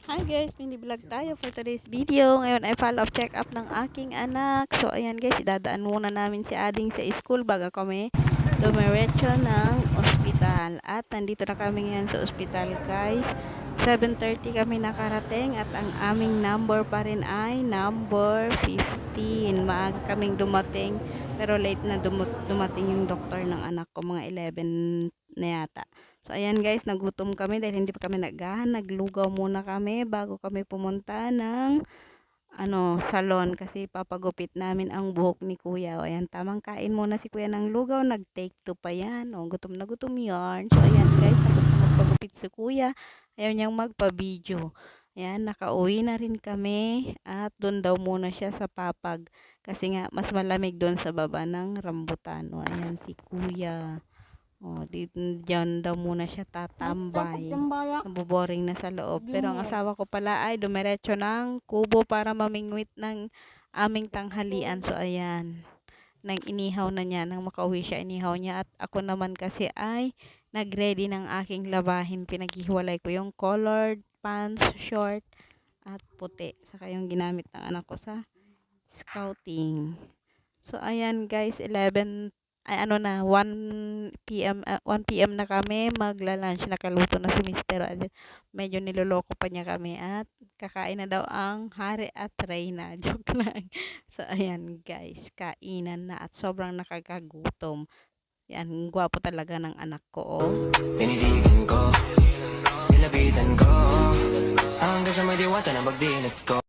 Hi guys, mini vlog tayo for today's video. Ngayon ay follow-up check-up ng aking anak. So ayan guys, idadaan muna namin si Ading sa school bago kami dumiretso ng ospital. At nandito na kami ngayon sa ospital guys. 7:30 kami nakarating at ang aming number pa rin ay number 15. Maaga kaming dumating pero late na dumating yung doktor ng anak ko, mga 11 na yata. So, ayan guys, nagutom kami dahil hindi pa kami naggahan. Naglugaw muna kami bago kami pumunta ng salon kasi papagupit namin ang buhok ni kuya. O, ayan, tamang kain muna si kuya ng lugaw. Nag-take 2 pa yan. O, gutom na gutom yarn. So, ayan guys, magpagupit si kuya. Ayaw niyang magpa-video. Ayan, nakauwi na rin kami at doon daw muna siya sa papag kasi nga mas malamig doon sa baba ng rambutan. O, ayan si kuya. Oh, diyan daw muna siya tatambay. Naboboring na sa loob. Pero ang asawa ko pala ay dumiretso ng kubo para mamingwit ng aming tanghalian. So, ayan. Nang inihaw na niya, nang makauwi siya, inihaw niya. At ako naman kasi ay nagready ng aking labahin. Pinaghiwalay ko yung colored pants, short, at puti. Saka yung ginamit ng anak ko sa scouting. So, ayan guys, 1 p.m. 1 p.m. na kami magla-lunch. Nakaluto na si Mister. Medyo niloloko pa niya kami at kakain na daw ang Hari at Reyna. Joke lang. So, ayan guys, kainan na at sobrang nakakagutom. Yan, gwapo talaga ng anak ko. Oh. Tinitigan ko, nilapitan ko, hanggang sa may diwata na magdilat ko.